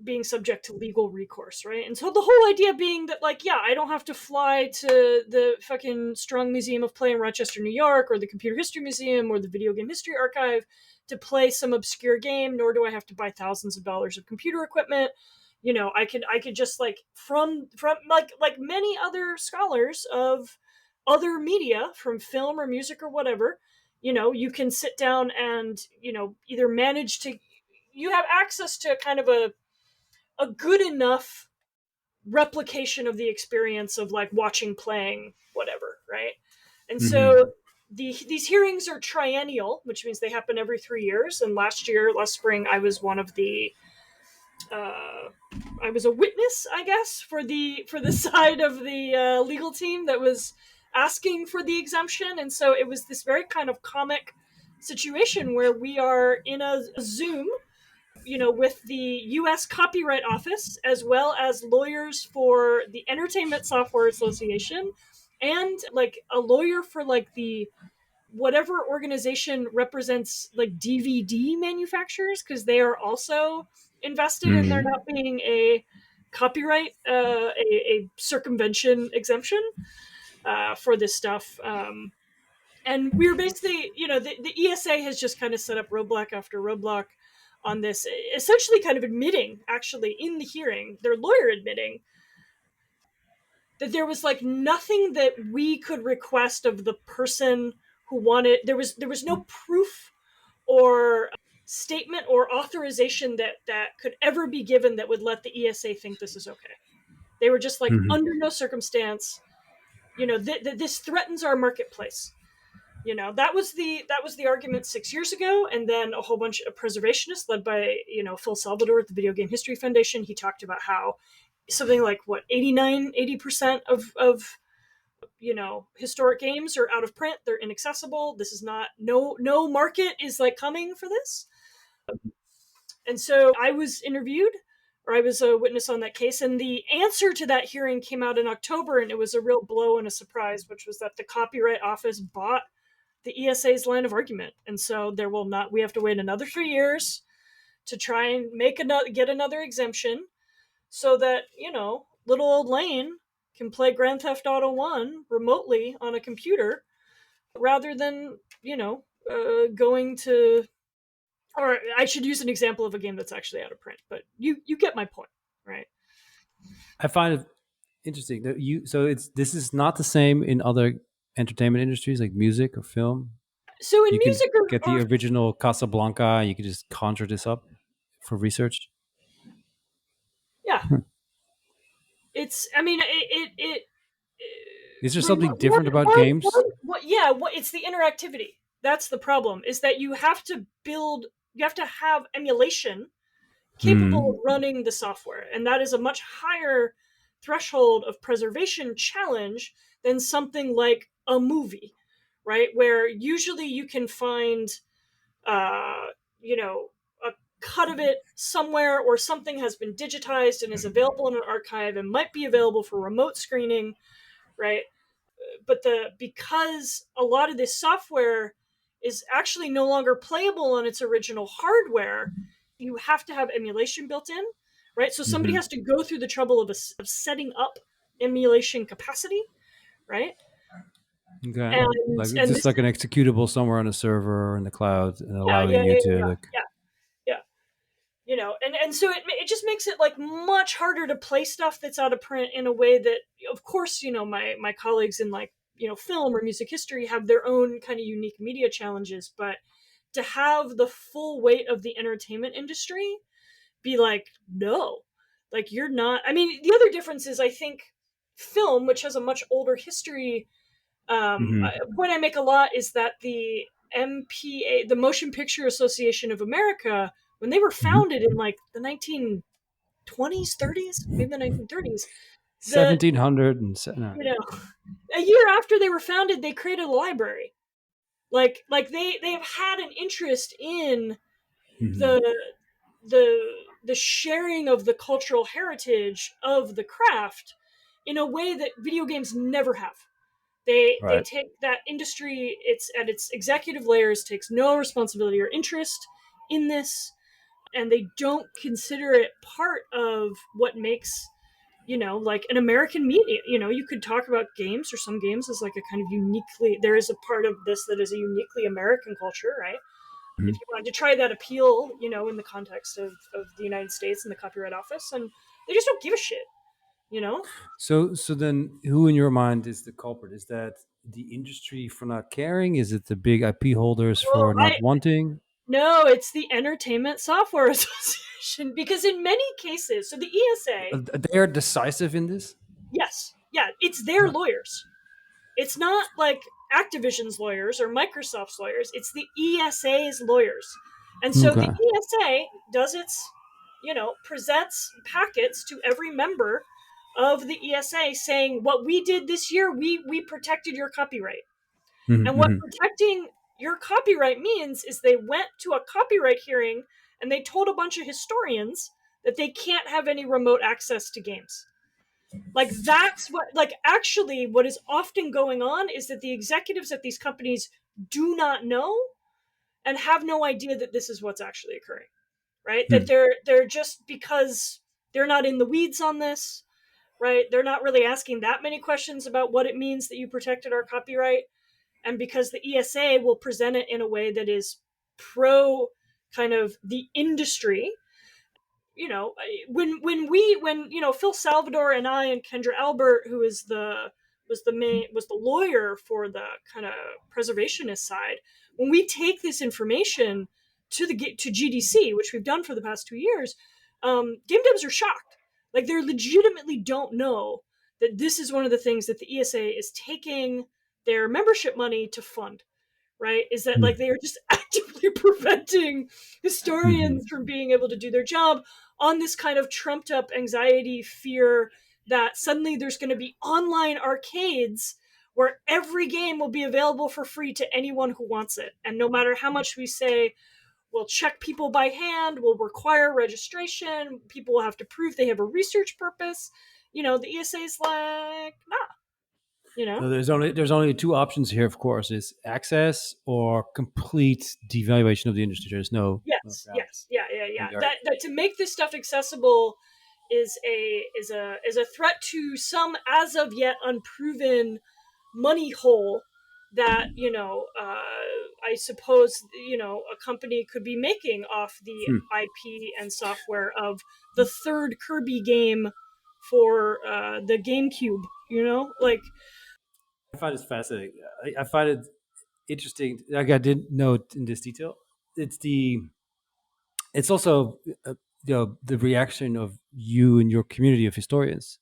being subject to legal recourse, right? And so the whole idea being that, like, yeah, I don't have to fly to the fucking Strong Museum of Play in Rochester, New York, or the Computer History Museum, or the Video Game History Archive to play some obscure game, nor do I have to buy thousands of dollars of computer equipment. I could just, like, from like many other scholars of other media, from film or music or whatever, you can sit down and either manage to, you have access to kind of a good enough replication of the experience of, like, watching, playing, whatever, right? And Mhm. so these hearings are triennial, which means they happen every 3 years. And last spring, I was one of the uh, I was a witness, I guess, for the side of the legal team that was asking for the exemption. And so it was this very kind of comic situation where we are in a Zoom, with the U.S. Copyright Office, as well as lawyers for the Entertainment Software Association, and, like, a lawyer for, like, the whatever organization represents, like, DVD manufacturers, because they are also invested in there Mhm. not being a copyright, a circumvention exemption for this stuff. And we were basically, the ESA has just kind of set up roadblock after roadblock on this, essentially kind of admitting, actually, in the hearing, their lawyer admitting that there was, like, nothing that we could request of the person who wanted. There was no proof or statement or authorization that could ever be given that would let the ESA think this is okay. They were just like, Mhm. under no circumstance, this threatens our marketplace. That was the argument 6 years ago. And then a whole bunch of preservationists led by Phil Salvador at the Video Game History Foundation, he talked about how something like, what, 80% of historic games are out of print, they're inaccessible. This is not, no market is, like, coming for this. And so I was interviewed, or I was a witness on that case, and the answer to that hearing came out in October, and it was a real blow and a surprise, which was that the Copyright Office bought the ESA's line of argument. And so there will not, we have to wait another 3 years to try and get another exemption, so that little old Laine can play Grand Theft Auto 1 remotely on a computer rather than, going to, or I should use an example of a game that's actually out of print, but you get my point, right? I find it interesting that it's this is not the same in other entertainment industries like music or film. So in You can music get the original Casablanca and you can just conjure this up for research. yeah, Hmm. it's, I mean, it Is there something one, different about games? yeah, it's the interactivity. That's the problem, is that you have to have emulation capable of Hmm. running the software. And that is a much higher threshold of preservation challenge than something like a movie, right? Where usually you can find, uh, a cut of it somewhere, or something has been digitized and is available in an archive and might be available for remote screening, right? But because a lot of this software is actually no longer playable on its original hardware, you have to have emulation built in, right? So somebody Hmm. has to go through the trouble of setting up emulation capacity, right? Okay. Like it's And just this, like an executable somewhere on a server or in the cloud and yeah, yeah, allowing yeah, you to yeah, like. yeah, yeah. And so it just makes it like much harder to play stuff that's out of print in a way that, of course, my colleagues in, like, film or music history have their own kind of unique media challenges, but to have the full weight of the entertainment industry be like, no, like, you're not. I mean, the other difference is, I think, film, which has a much older history. Hmm. A point I make a lot is that the MPA, the Motion Picture Association of America, when they were Hmm. founded in like the 1920s, 30s, maybe the 1930s, the 1700 and no. you know, a year after they were founded, they created a library. They have had an interest in Hmm. the the the sharing of the cultural heritage of the craft in a way that video games never have. They Right. take that industry, it's at its executive layers, takes no responsibility or interest in this, and they don't consider it part of what makes, like, an American media. You could talk about games, or some games, as like a kind of uniquely, there is a part of this that is a uniquely American culture, right? If Mhm. you wanted to try that appeal, in the context of the United States and the Copyright Office, and they just don't give a shit, you know So then, who in your mind is the culprit? Is that the industry for not caring? Is it the big IP holders well for I not wanting? No, it's the Entertainment Software Association, because in many cases, so the ESA, They are decisive in this. yes, yeah, it's their lawyers. It's not like Activision's lawyers or Microsoft's lawyers. It's the ESA's lawyers. And so the Okay. ESA does its, presents packets to every member of the ESA saying, what we did this year, we protected your copyright. And what Mm-hmm. protecting your copyright means is they went to a copyright hearing and they told a bunch of historians that they can't have any remote access to games. Like, that's what, like, actually what is often going on is that the executives at these companies do not know and have no idea that this is what's actually occurring, right? That they're just, because they're not in the weeds on this, right? They're not really asking that many questions about what it means that you protected our copyright, and because the ESA will present it in a way that is pro kind of the industry. When Phil Salvador and I and Kendra Albert, who is the was the lawyer for the kind of preservationist side, when we take this information to GDC, which we've done for the past 2 years, game devs are shocked. Like, they legitimately don't know that this is one of the things that the ESA is taking their membership money to fund, right? Is that, like, they are just actively preventing Hmm. historians from being able to do their job, on this kind of trumped up anxiety, fear that suddenly there's going to be online arcades where every game will be available for free to anyone who wants it. And no matter how much we say, we'll check people by hand, we'll require registration, people will have to prove they have a research purpose, the ESA is like, nah, you know? So there's only two options here, of course, is access or complete devaluation of the industry. There's no Yes, ground yes, yeah, yeah, in yeah. the That argument. to make this stuff accessible is a threat to some as of yet unproven money hole that I suppose a company could be making off the Hmm. IP and software of the third Kirby game for the GameCube. Like I find it fascinating. I find it interesting. Like I didn't know it in this detail. It's the it's also the reaction of you and your community of historians.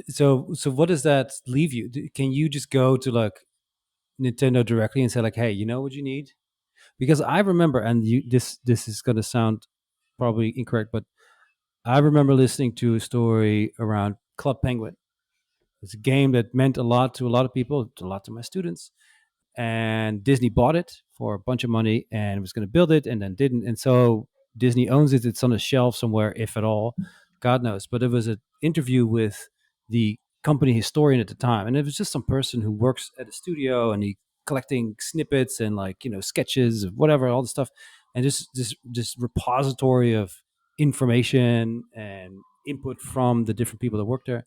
So what does that leave you? Can you just go to like Nintendo directly and say like, hey, you know what you need? Because I remember, and this is going to sound probably incorrect, but I remember listening to a story around Club Penguin. It's a game that meant a lot to a lot of people, a lot to my students, and Disney bought it for a bunch of money and was going to build it and then didn't. And so Disney owns it. It's on a shelf somewhere, if at all, God knows. But it was an interview with the company historian at the time, and it was just some person who works at a studio and he collecting snippets and like sketches of whatever, all the stuff, and just this repository of information and input from the different people that work there.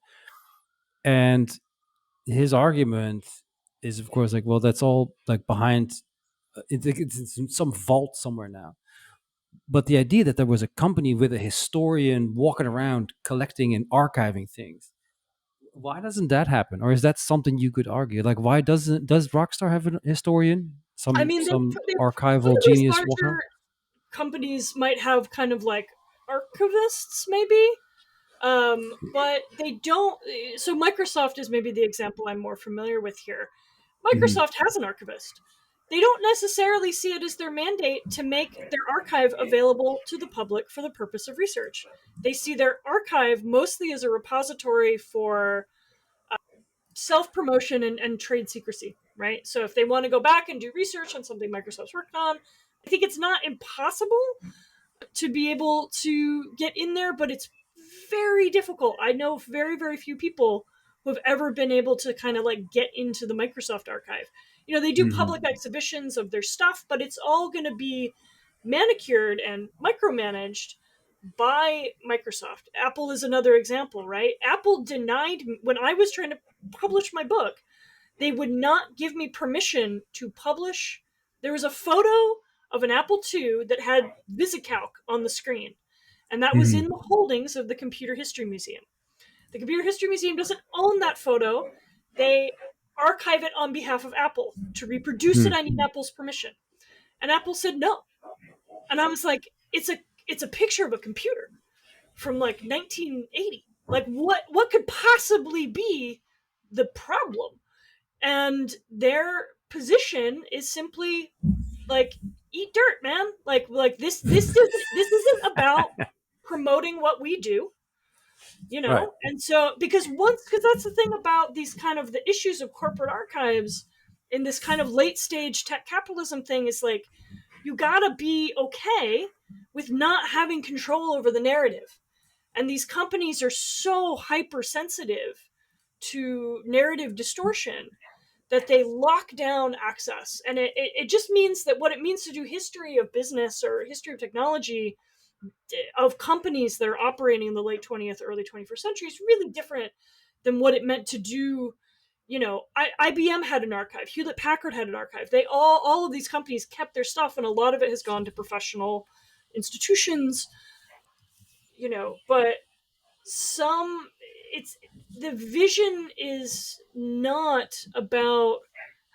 And his argument is of course like, well, that's all like behind it's in some vault somewhere now. But the idea that there was a company with a historian walking around collecting and archiving things, why doesn't that happen? Or is that something you could argue? Like, why does Rockstar have a historian, I some mean, some some archival of these genius walking around? larger companies might have kind of like archivists, maybe. But they don't. So Microsoft is maybe the example I'm more familiar with here. Mm-hmm. Microsoft has an archivist. They don't necessarily see it as their mandate to make their archive available to the public for the purpose of research. They see their archive mostly as a repository for self promotion and trade secrecy, right? So if they want to go back and do research on something Microsoft's worked on, I think it's not impossible to be able to get in there, but it's very difficult. I know very, very few people who have ever been able to kind of like get into the Microsoft archive. They do public Mm-hmm. exhibitions of their stuff, but it's all going to be manicured and micromanaged by Microsoft. Apple is another example, right? Apple denied when I was trying to publish my book, they would not give me permission to publish. There was a photo of an Apple II that had VisiCalc on the screen, and that was in Mm-hmm. the holdings of the Computer History Museum. The Computer History Museum doesn't own that photo. They archive it on behalf of Apple. To reproduce it, I need Apple's permission. And Apple said no. And I was like, it's a picture of a computer from like 1980. Like what could possibly be the problem? And their position is simply like eat dirt, man. Like this isn't about promoting what we do, Right. and so because that's the thing about these kind of the issues of corporate archives in this kind of late stage tech capitalism thing is like you gotta be okay with not having control over the narrative. And these companies are so hypersensitive to narrative distortion that they lock down access. And it just means that what it means to do history of business or history of technology of companies that are operating in the late 20th, early 21st century is really different than what it meant to do. IBM had an archive, Hewlett Packard had an archive. They all of these companies kept their stuff, and a lot of it has gone to professional institutions, but some it's the vision is not about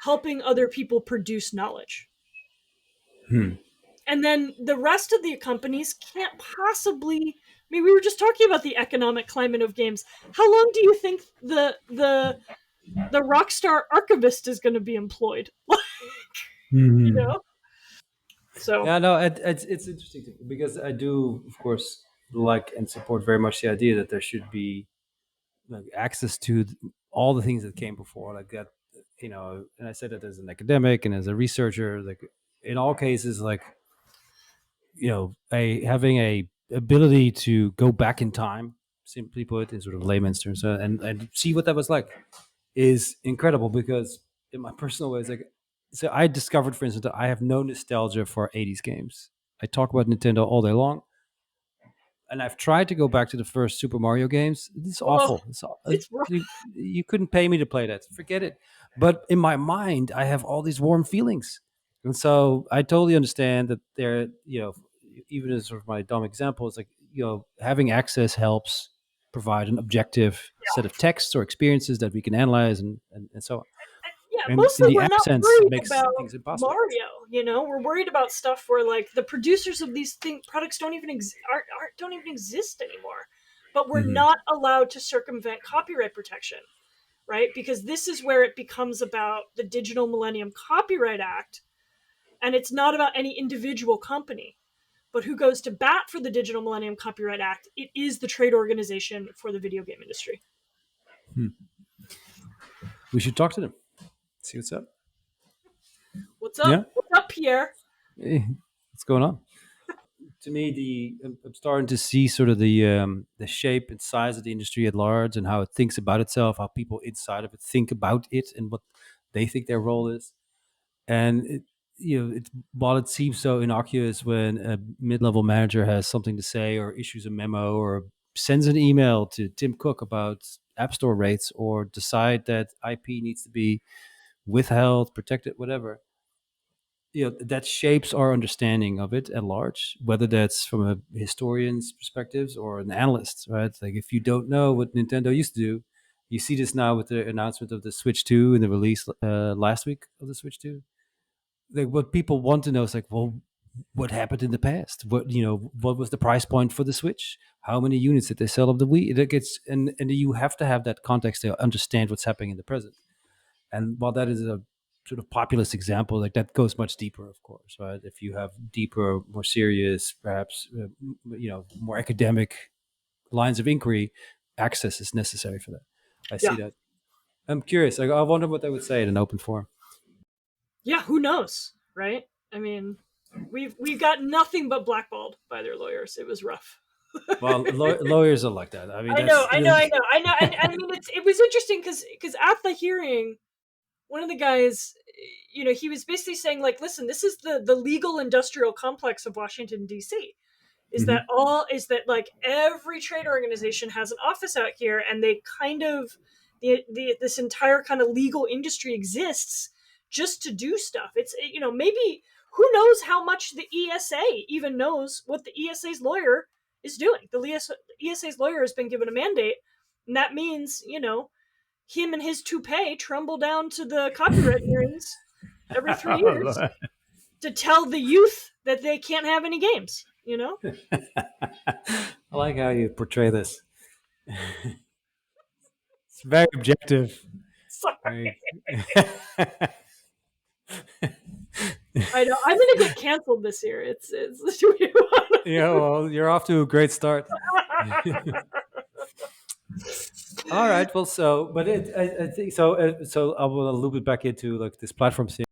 helping other people produce knowledge. Hmm. And then the rest of the companies can't possibly. I mean, we were just talking about the economic climate of games. How long do you think the Rockstar archivist is going to be employed? you Hmm. know. So Yeah, no, it's interesting because I do, of course, like and support very much the idea that there should be like access to all the things that came before, like that, And I said that as an academic and as a researcher, like in all cases, like a having a ability to go back in time, simply put, in sort of layman's terms, and see what that was like, is incredible because in my personal ways, like, so I discovered, for instance, that I have no nostalgia for 80s games. I talk about Nintendo all day long. and I've tried to go back to the first Super Mario games. It's Oh, awful. it's rough. You couldn't pay me to play that. Forget it. But in my mind, I have all these warm feelings, and so I totally understand that there. Even as sort of my dumb example, it's like having access helps provide an objective set of texts or experiences that we can analyze and so on. Yeah, And in mostly the we're not absence, it worried makes about things impossible. Mario. We're worried about stuff where like the producers of these products don't even exist anymore. But we're Hmm. not allowed to circumvent copyright protection, right? Because this is where it becomes about the Digital Millennium Copyright Act, and it's not about any individual company. But who goes to bat for the Digital Millennium Copyright Act? It is the trade organization for the video game industry. Hmm. We should talk to them. See what's up. What's Yeah. up? What's up, Pierre? Hey, what's going on? To me, I'm starting to see sort of the shape and size of the industry at large, and how it thinks about itself, how people inside of it think about it, and what they think their role is. And while it seems so innocuous when a mid-level manager has something to say, or issues a memo, or sends an email to Tim Cook about app store rates, or decide that IP needs to be withheld, protected, whatever, that shapes our understanding of it at large, whether that's from a historian's perspectives or an analyst, right? Like, if you don't know what Nintendo used to do, you see this now with the announcement of the Switch 2 and the release last week of the Switch 2. Like, what people want to know is like, well, what happened in the past? What was the price point for the Switch? How many units did they sell of the Wii? It gets and you have to have that context to understand what's happening in the present. And while that is a sort of populist example, like, that goes much deeper, of course, right? If you have deeper, more serious, perhaps more academic lines of inquiry, access is necessary for that. I see Yeah. that. I'm curious. Like, I wonder what they would say in an open forum. Yeah, who knows, right? I mean, we got nothing but blackballed by their lawyers. It was rough. Well, lawyers are like that. I mean, I know, that's I know, I know, I know. And I mean, it was interesting because at the hearing, one of the guys, he was basically saying like, listen, this is the legal industrial complex of Washington D.C. Mhm. Is that like every trade organization has an office out here, and they kind of this entire kind of legal industry exists just to do stuff. It's maybe who knows how much the ESA even knows what the ESA's lawyer is doing. The ESA's lawyer has been given a mandate, and that means him and his toupee tremble down to the copyright hearings every three Oh, years Lord. to tell the youth that they can't have any games. I like how you portray this. It's very objective. Sorry. Very. I know. I'm gonna get canceled this year. It's Yeah, well, you're off to a great start. All right. Well, so, but I think so. So I will loop it back into like this platform thing.